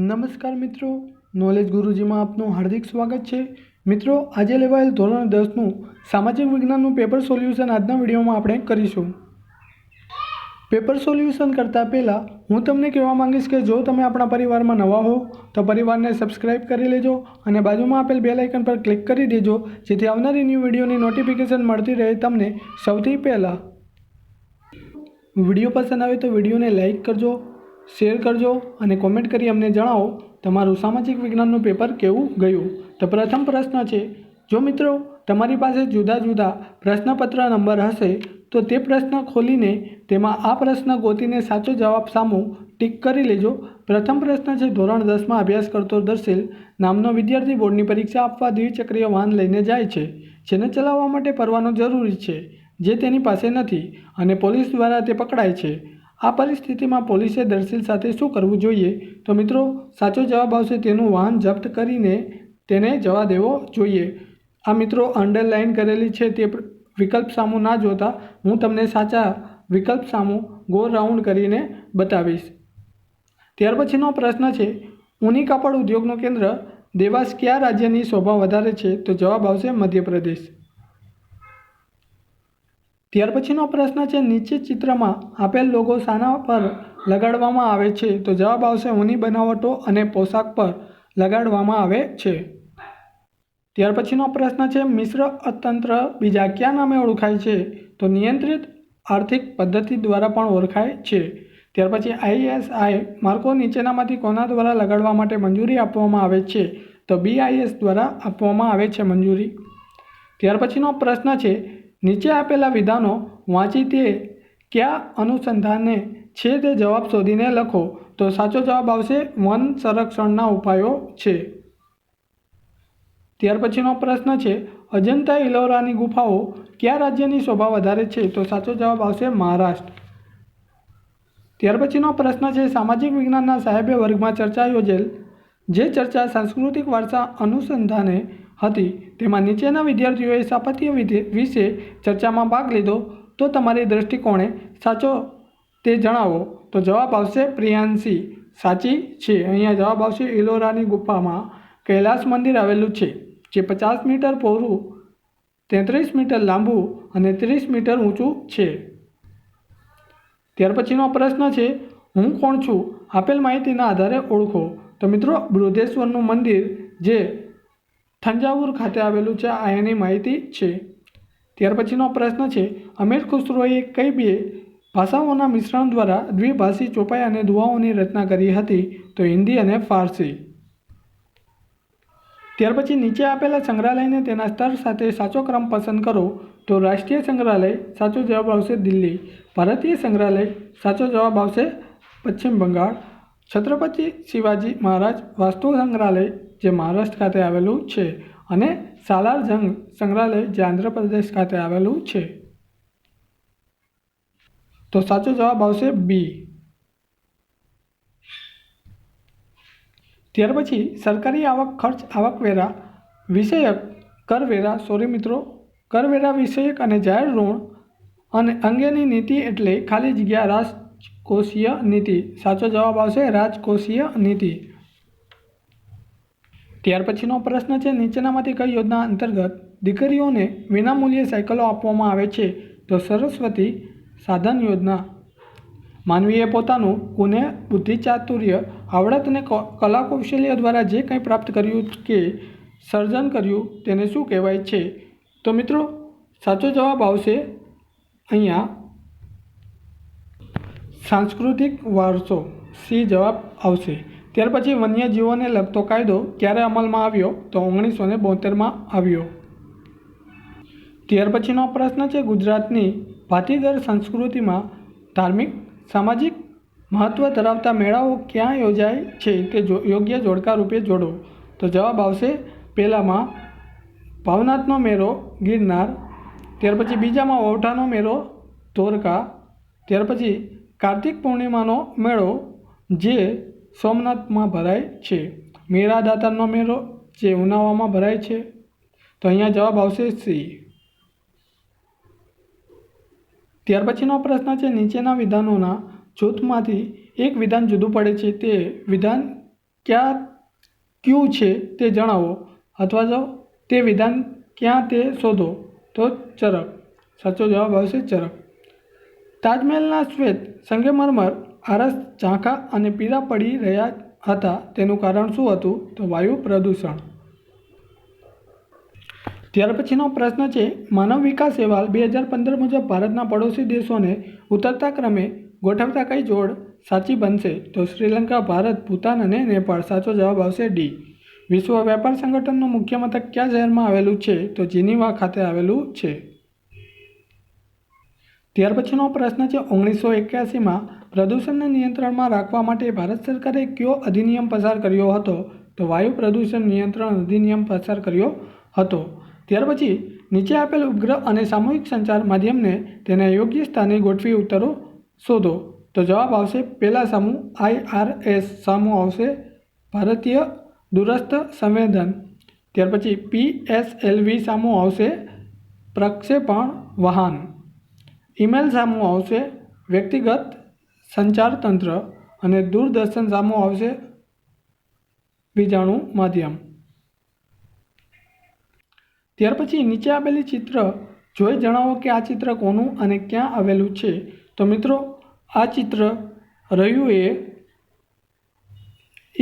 નમસ્કાર મિત્રો, નોલેજ ગુરુજીમાં આપનું હાર્દિક સ્વાગત છે। મિત્રો, આજે લેવાયેલ ધોરણ 10નું સામાજિક વિજ્ઞાનનું પેપર સોલ્યુશન આજના વિડીયોમાં આપણે કરીશું। પેપર સોલ્યુશન કરતાં પહેલાં હું તમને કહેવા માંગીશ કે જો તમે આપણા પરિવારમાં નવા હો તો પરિવારને સબસ્ક્રાઇબ કરી લેજો અને બાજુમાં આપેલ બેલ આઇકન પર ક્લિક કરી દેજો, જેથી આવનારી ન્યૂ વિડીયોની નોટિફિકેશન મળતી રહે તમને સૌથી પહેલાં। વિડીયો પસંદ આવે તો વિડીયોને લાઇક કરજો, શેર કરજો અને કોમેન્ટ કરી અમને જણાવો તમારું સામાજિક વિજ્ઞાનનું પેપર કેવું ગયું। તો પ્રથમ પ્રશ્ન છે, જો મિત્રો તમારી પાસે જુદા જુદા પ્રશ્નપત્ર નંબર હશે તો તે પ્રશ્ન ખોલીને તેમાં આ પ્રશ્ન ગોતીને સાચો જવાબ સામું ટીક કરી લેજો। પ્રથમ પ્રશ્ન છે, ધોરણ 10માં અભ્યાસ કરતો દર્શેલ નામનો વિદ્યાર્થી બોર્ડની પરીક્ષા આપવા દ્વિચક્રીય વાહન લઈને જાય છે, જેને ચલાવવા માટે પરવાનો જરૂરી છે, જે તેની પાસે નથી અને પોલીસ દ્વારા તે પકડાય છે। આ પરિસ્થિતિમાં પોલીસે દર્શીલ સાથે શું કરવું જોઈએ? તો મિત્રો સાચો જવાબ આવશે તેનું વાહન જપ્ત કરીને તેને જવા દેવો જોઈએ। આ મિત્રો અંડરલાઇન કરેલી છે તે વિકલ્પ સામું ના જોતા હું તમને સાચા વિકલ્પ સામું ગોળ રાઉન્ડ કરીને બતાવીશ। ત્યાર પછીનો પ્રશ્ન છે, ઊની કાપડ ઉદ્યોગનું કેન્દ્ર દેવાસ કયા રાજ્યની શોભા વધારે છે? તો જવાબ આવશે મધ્યપ્રદેશ। ત્યાર પછીનો પ્રશ્ન છે, નીચે ચિત્રમાં આપેલ લોગો શાના પર લગાડવામાં આવે છે? તો જવાબ આવશે ઊની બનાવટો અને પોશાક પર લગાડવામાં આવે છે। ત્યાર પછીનો પ્રશ્ન છે, મિશ્ર અર્થતંત્ર બીજા કયા નામે ઓળખાય છે? તો નિયંત્રિત આર્થિક પદ્ધતિ દ્વારા પણ ઓળખાય છે। ત્યાર પછી ISI માર્કો નીચેનામાંથી કોના દ્વારા લગાડવા માટે મંજૂરી આપવામાં આવે છે? તો BIS દ્વારા આપવામાં આવે છે મંજૂરી। ત્યાર પછીનો પ્રશ્ન છે, નીચે આપેલા વિધાનો વાંચી તે કયા અનુસંધાને છે તે જવાબ શોધીને લખો। તો સાચો જવાબ આવશે વન સંરક્ષણના ઉપાયો છે। ત્યાર પછીનો પ્રશ્ન છે, અજંતા ઇલોરાની ગુફાઓ કયા રાજ્યની શોભા વધારે છે? તો સાચો જવાબ આવશે મહારાષ્ટ્ર। ત્યાર પછીનો પ્રશ્ન છે, સામાજિક વિજ્ઞાનના સાહેબે વર્ગમાં ચર્ચા યોજેલ, જે ચર્ચા સાંસ્કૃતિક વારસા અનુસંધાને હતી તેમાં નીચેના વિદ્યાર્થીઓએ સ્થાપત્ય વિશે ચર્ચામાં ભાગ લીધો તો તમારી દ્રષ્ટિકોણે સાચો તે જણાવો। તો જવાબ આવશે પ્રિયાંશી સાચી છે। અહીંયા જવાબ આવશે ઇલોરાની ગુફામાં કૈલાસ મંદિર આવેલું છે, જે 50 મીટર પહોળું, 33 મીટર લાંબુ અને 30 મીટર ઊંચું છે। ત્યાર પછીનો પ્રશ્ન છે, હું કોણ છું? આપેલ માહિતીના આધારે ઓળખો। તો મિત્રો બૃહદેશ્વરનું મંદિર જે થંજાવુર ખાતે આવેલું છે, આ એની માહિતી છે। ત્યાર પછીનો પ્રશ્ન છે, અમીર ખુસરોએ કઈ બે ભાષાઓના મિશ્રણ દ્વારા દ્વિભાષી ચોપાઈ અને દુઆઓની રચના કરી હતી? તો હિન્દી અને ફારસી। ત્યાર પછી નીચે આપેલા સંગ્રહાલયને તેના સ્તર સાથે સાચો ક્રમ પસંદ કરો। તો રાષ્ટ્રીય સંગ્રહાલય સાચો જવાબ આવશે દિલ્હી, ભારતીય સંગ્રહાલય સાચો જવાબ આવશે પશ્ચિમ બંગાળ, છત્રપતિ શિવાજી મહારાજ વાસ્તુ સંગ્રહાલય જે મહારાષ્ટ્ર ખાતે આવેલું છે અને સાલાર જંગ સંગ્રહાલય જે આંધ્રપ્રદેશ ખાતે આવેલું છે। તો સાચો જવાબ આવશે બી। ત્યાર પછી સરકારી આવક ખર્ચ આવકવેરા વિષયક કરવેરા વિષયક અને જાહેર ઋણ અને અંગેની નીતિ એટલે ખાલી જગ્યા રાજકોષીય નીતિ। સાચો જવાબ આવશે રાજકોષીય નીતિ। ત્યાર પછીનો પ્રશ્ન છે, નીચેનામાંથી કઈ યોજના અંતર્ગત દીકરીઓને વિનામૂલ્યે સાયકલો આપવામાં આવે છે? તો સરસ્વતી સાધન યોજના। માનવીએ પોતાનું ગુણે બુદ્ધિ ચાતુર્ય આવડત અને કલા કૌશલ્ય દ્વારા જે કંઈ પ્રાપ્ત કર્યું કે સર્જન કર્યું તેને શું કહેવાય છે? તો મિત્રો સાચો જવાબ આવશે અહીંયા સાંસ્કૃતિક વારસો, સી જવાબ આવશે। ત્યાર પછી વન્યજીવોને લગતો કાયદો ક્યારે અમલમાં આવ્યો? તો 1972માં આવ્યો। ત્યાર પછીનો પ્રશ્ન છે, ગુજરાતની ભાતીગર સંસ્કૃતિમાં ધાર્મિક સામાજિક મહત્વ ધરાવતા મેળાઓ ક્યાં યોજાય છે તે યોગ્ય જોડકા રૂપે જોડો। તો જવાબ આવશે પહેલામાં ભાવનાથનો મેળો ગિરનાર, ત્યાર પછી બીજામાં વૌઠાનો મેળો ધોરકા, ત્યાર પછી કાર્તિક પૂર્ણિમાનો મેળો જે સોમનાથમાં ભરાય છે, મેરાદાતાનો મેળો જે ઉનાવામાં ભરાય છે। તો અહીંયા જવાબ આવશે સી। ત્યાર પછીનો પ્રશ્ન છે, નીચેના વિધાનોના જૂથમાંથી એક વિધાન જુદું પડે છે તે વિધાન ક્યાં ક્યુ છે તે જણાવો, અથવા તો તે વિધાન ક્યાં તે શોધો. તો ચરક. સાચો જવાબ આવશે ચરક. તાજમહેલના શ્વેત સંગમરમર આરસ ઝાંખા અને પીળા પડી રહ્યા હતા, તેનું કારણ શું હતું? તો વાયુ પ્રદૂષણ. ત્યાર પછીનો પ્રશ્ન છે, માનવ વિકાસ અહેવાલ 2015 મુજબ ભારતના પડોશી દેશોને ઉતરતા ક્રમે ગોઠવતા કઈ જોડ સાચી બનશે? તો શ્રીલંકા, ભારત, ભૂતાન અને નેપાળ. સાચો જવાબ આવશે ડી. વિશ્વ વેપાર સંગઠનનું મુખ્ય મથક કયા શહેરમાં આવેલું છે? તો જીનીવા ખાતે આવેલું છે. ત્યાર પછીનો પ્રશ્ન છે, 1981માં પ્રદૂષણને નિયંત્રણમાં રાખવા માટે ભારત સરકારે કયો અધિનિયમ પસાર કર્યો હતો? તો વાયુ પ્રદૂષણ નિયંત્રણ અધિનિયમ પસાર કર્યો હતો. ત્યાર પછી નીચે આપેલ ઉપગ્રહ અને સામૂહિક સંચાર માધ્યમને તેના યોગ્ય સ્થાને ગોઠવી ઉત્તરો શોધો. તો જવાબ આવશે પહેલા સામું IRS, સામું આવશે ભારતીય દૂરસ્થ સંવેદન. ત્યાર પછી PSLV સામું આવશે પ્રક્ષેપણ વાહન. ઈમેલ સામું આવશે વ્યક્તિગત સંચાર તંત્ર અને દૂરદર્શન સામું આવશે વીજાણુ માધ્યમ. ત્યાર પછી નીચે આપેલી ચિત્ર જોઈ જણાવો કે આ ચિત્ર કોનું અને ક્યાં આવેલું છે? તો મિત્રો આ ચિત્ર રહ્યું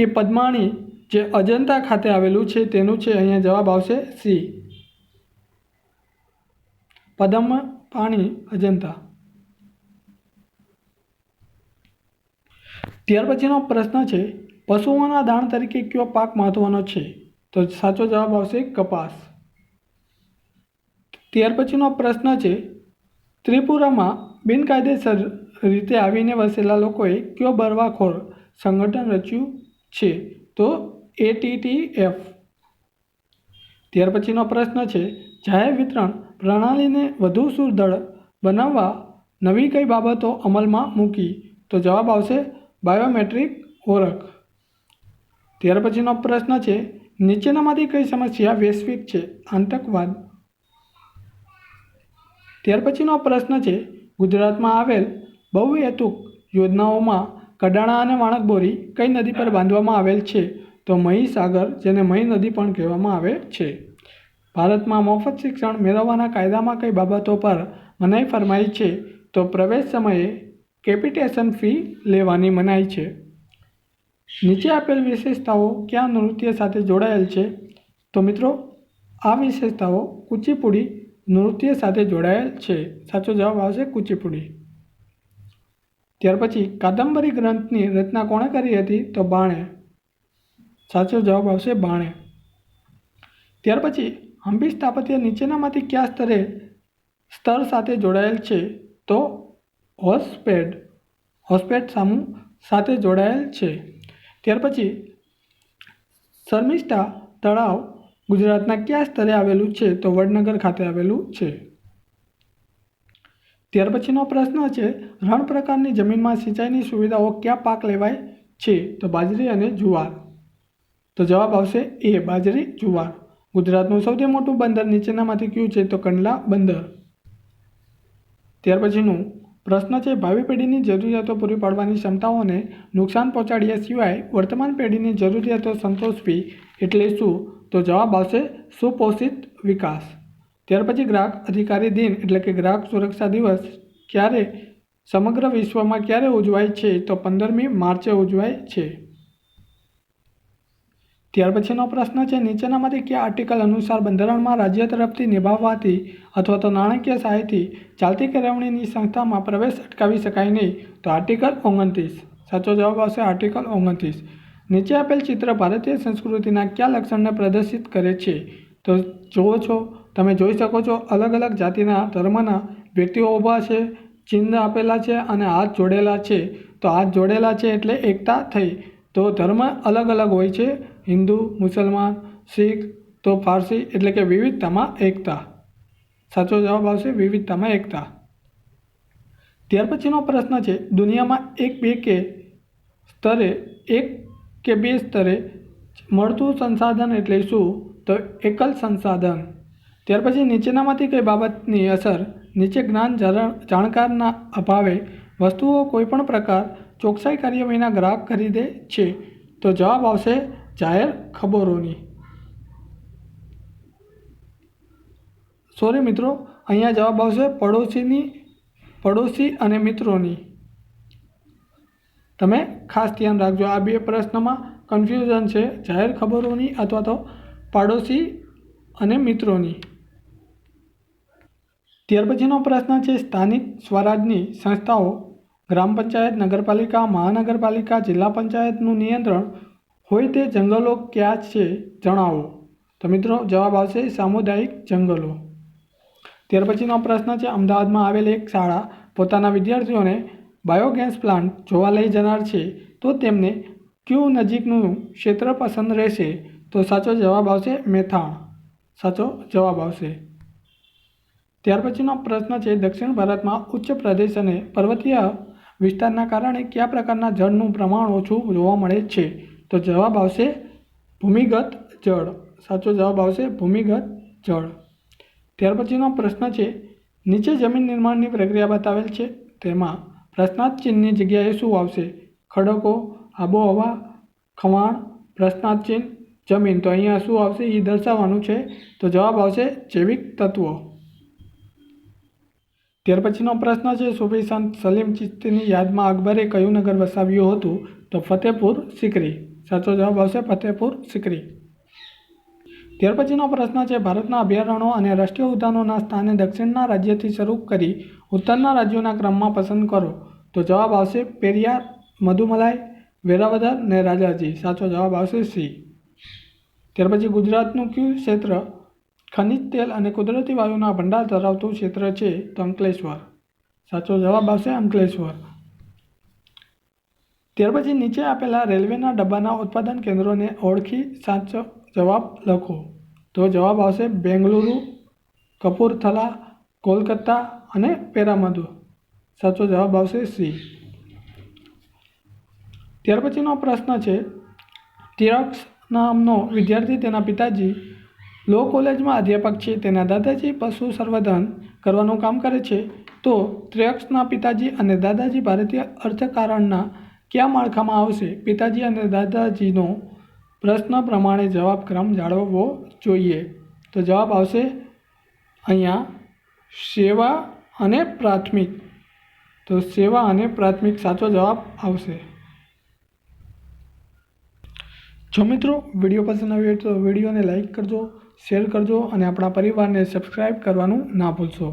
એ પદ્માણી જે અજંતા ખાતે આવેલું છે તેનું છે. અહીંયા જવાબ આવશે સી, પદ્મપાણી અજંતા. ત્યાર પછીનો પ્રશ્ન છે, પશુઓના દાણ તરીકે કયો પાક મહત્વનો છે? તો સાચો જવાબ આવશે કપાસ. ત્યાર પછીનો પ્રશ્ન છે, ત્રિપુરામાં બિનકાયદેસર રીતે આવીને વસેલા લોકોએ કયો બળવાખોર સંગઠન રચ્યું છે? તો ATTF. ત્યાર પછીનો પ્રશ્ન છે, જાહેર વિતરણ પ્રણાલીને વધુ સુદૃઢ બનાવવા નવી કઈ બાબતો અમલમાં મૂકી? તો જવાબ આવશે બાયોમેટ્રિક ઓળખ. ત્યાર પછીનો પ્રશ્ન છે, નીચેનામાંથી કઈ સમસ્યા વૈશ્વિક છે? આતંકવાદ. ત્યાર પછીનો પ્રશ્ન છે, ગુજરાતમાં આવેલ બહુહેતુક યોજનાઓમાં કડાણા અને માણકબોરી કઈ નદી પર બાંધવામાં આવેલ છે? તો મહીસાગર, જેને મહી નદી પણ કહેવામાં આવે છે. ભારતમાં મફત શિક્ષણ મેળવવાના કાયદામાં કઈ બાબતો પર મનાઈ ફરમાઈ છે? તો પ્રવેશ સમયે કેપિટેશન ફી લેવાની મનાઈ છે. નીચે આપેલ વિશેષતાઓ કયા નૃત્ય સાથે જોડાયેલ છે? તો મિત્રો આ વિશેષતાઓ કુચીપુડી નૃત્ય સાથે જોડાયેલ છે. સાચો જવાબ આવશે કુચીપુડી. ત્યાર પછી કાદંબરી ગ્રંથની રચના કોણે કરી હતી? તો બાણે. સાચો જવાબ આવશે બાણે. ત્યાર પછી હમ્પી સ્થાપત્ય નીચેનામાંથી કયા સ્તર સાથે જોડાયેલ છે? તો હોસ્પેડ. હોસ્પેડ સામું સાથે જોડાયેલ છે. ત્યાર પછી શર્મિષ્ઠા તળાવ ગુજરાતના કયા સ્તરે આવેલું છે? તો વડનગર ખાતે આવેલું છે. ત્યાર પછીનો પ્રશ્ન છે, રણ પ્રકારની જમીનમાં સિંચાઈની સુવિધાઓ કયા પાક લેવાય છે? તો બાજરી અને જુવાર. તો જવાબ આવશે એ, બાજરી જુવાર. ગુજરાતનું સૌથી મોટું બંદર નીચેનામાંથી કયું છે? તો કંડલા બંદર. ત્યાર પછીનું પ્રશ્ન છે, ભાવિ પેઢીની જરૂરિયાતો પૂરી પાડવાની ક્ષમતાઓને નુકસાન પહોંચાડ્યા સિવાય વર્તમાન પેઢીની જરૂરિયાતો સંતોષવી એટલે શું? તો જવાબ આવશે સુપોષિત વિકાસ. ત્યાર પછી ગ્રાહક અધિકારી દિન એટલે કે ગ્રાહક સુરક્ષા દિવસ ક્યારે સમગ્ર વિશ્વમાં ક્યારે ઉજવાય છે? તો 15મી માર્ચે ઉજવાય છે. ત્યાર પછીનો પ્રશ્ન છે, નીચેનામાંથી કયા આર્ટિકલ અનુસાર બંધારણમાં રાજ્ય તરફથી નિભાવવાથી અથવા તો નાણાકીય સહાયથી ચાલતી કેળવણીની સંસ્થામાં પ્રવેશ અટકાવી શકાય નહીં? તો આર્ટિકલ 29. સાચો જવાબ આવશે આર્ટિકલ 29. નીચે આપેલ ચિત્ર ભારતીય સંસ્કૃતિના કયા લક્ષણને પ્રદર્શિત કરે છે? તો જુઓ છો, તમે જોઈ શકો છો અલગ અલગ જાતિના ધર્મના વ્યક્તિઓ ઊભા છે, ચિહ્ન આપેલા છે અને હાથ જોડેલા છે. તો હાથ જોડેલા છે એટલે એકતા થઈ. તો ધર્મ અલગ અલગ હોય છે, હિન્દુ, મુસલમાન, શીખ, તો ફારસી, એટલે કે વિવિધતામાં એકતા. સાચો જવાબ આવશે વિવિધતામાં એકતા. ત્યાર પછીનો પ્રશ્ન છે, દુનિયામાં એક કે બે સ્તરે મળતું સંસાધન એટલે શું? તો એકલ સંસાધન. ત્યાર પછી નીચેનામાંથી કઈ બાબતની અસર નીચે જ્ઞાન જાણકારના અભાવે વસ્તુઓ કોઈપણ પ્રકાર ચોકસાઈ કાર્ય વિના ગ્રાહક ખરીદે છે? તો જવાબ આવશે જાહેર ખબરોની. સોરી મિત્રો, અહીંયા જવાબ આવશે પડોશી અને મિત્રોની. તમે ખાસ ધ્યાન રાખજો, આ બે પ્રશ્નમાં કન્ફ્યુઝન છે, જાહેર ખબરોની અથવા તો પાડોશી અને મિત્રોની. ત્યાર પછીનો પ્રશ્ન છે, સ્થાનિક સ્વરાજની સંસ્થાઓ ગ્રામ પંચાયત, નગરપાલિકા, મહાનગરપાલિકા, જિલ્લા પંચાયતનું નિયંત્રણ હોય તે જંગલો ક્યાં છે જણાવો. તો મિત્રો જવાબ આવશે સામુદાયિક જંગલો. ત્યાર પછીનો પ્રશ્ન છે, અમદાવાદમાં આવેલ એક શાળા પોતાના વિદ્યાર્થીઓને બાયોગેસ પ્લાન્ટ જોવા લઈ જનાર છે, તો તેમને કયું નજીકનું ક્ષેત્ર પસંદ રહેશે. તો સાચો જવાબ આવશે મેથાણ. સાચો જવાબ આવશે. ત્યાર પછીનો પ્રશ્ન છે, દક્ષિણ ભારતમાં ઉચ્ચ પ્રદેશ અને પર્વતીય વિસ્તારના કારણે કયા પ્રકારના જળનું પ્રમાણ ઓછું જોવા મળે છે. તો જવાબ આવશે ભૂમિગત જળ. સાચો જવાબ આવશે ભૂમિગત જળ. ત્યાર પછીનો પ્રશ્ન છે, નીચે જમીન નિર્માણની પ્રક્રિયા બતાવેલ છે, તેમાં પ્રશ્નાર્થ ચિહ્નની જગ્યાએ શું આવશે. ખડકો, આબોહવા, ખવાણ, પ્રશ્નાર્થ ચિહ્ન, જમીન. તો અહીંયા શું આવશે એ દર્શાવવાનું છે. તો જવાબ આવશે જૈવિક તત્વો. ત્યાર પછીનો પ્રશ્ન છે, સૂફી સંત સલીમ ચિશ્તીની યાદમાં અકબરે કયું નગર વસાવ્યું હતું. તો ફતેપુર સિકરી. સાચો જવાબ આવશે ફતેપુર સિકરી. ત્યાર પછીનો પ્રશ્ન છે, ભારતના અભયારણ્યો અને રાષ્ટ્રીય ઉદ્યાનોના સ્થાને દક્ષિણના રાજ્યથી શરૂ કરી ઉત્તરના રાજ્યોના ક્રમમાં પસંદ કરો. તો જવાબ આવશે પેરિયાર, મધુમલાઈ, વેરાવદર ને રાજાજી. સાચો જવાબ આવશે સી. ત્યાર પછી ગુજરાતનું કયું ક્ષેત્ર ખનિજ તેલ અને કુદરતી વાયુના ભંડાર ધરાવતું ક્ષેત્ર છે. તો અંકલેશ્વર. સાચો જવાબ આવશે અંકલેશ્વર. ત્યાર પછી નીચે આપેલા રેલવેના ડબ્બાના ઉત્પાદન કેન્દ્રોને ઓળખી સાચો જવાબ લખો. તો જવાબ આવશે બેંગલુરુ, કપૂરથલા, કોલકાતા અને પેરામદુર. સાચો જવાબ આવશે સી. ત્યાર પછીનો પ્રશ્ન છે, તિરક્ષ નામનો વિદ્યાર્થી તેના પિતાજી લો કોલેજમાં અધ્યાપક છે, તેના દાદાજી પશુ સંવર્ધન કરવાનું કામ કરે છે, તો ત્રયક્ષના પિતાજી અને દાદાજી ભારતીય અર્થકારણના કયા માળખામાં આવશે. પિતાજી અને દાદાજીનો પ્રશ્ન પ્રમાણે જવાબ ક્રમ જાળવવો જોઈએ. તો જવાબ આવશે અહીંયા સેવા અને પ્રાથમિક. તો સેવા અને પ્રાથમિક સાચો જવાબ આવશે. જો મિત્રો વિડીયો પસંદ આવ્યો તો વિડીયોને લાઈક કરજો, શેર કરજો અને આપણા પરિવારને સબસ્ક્રાઈબ કરવાનું ના ભૂલશો.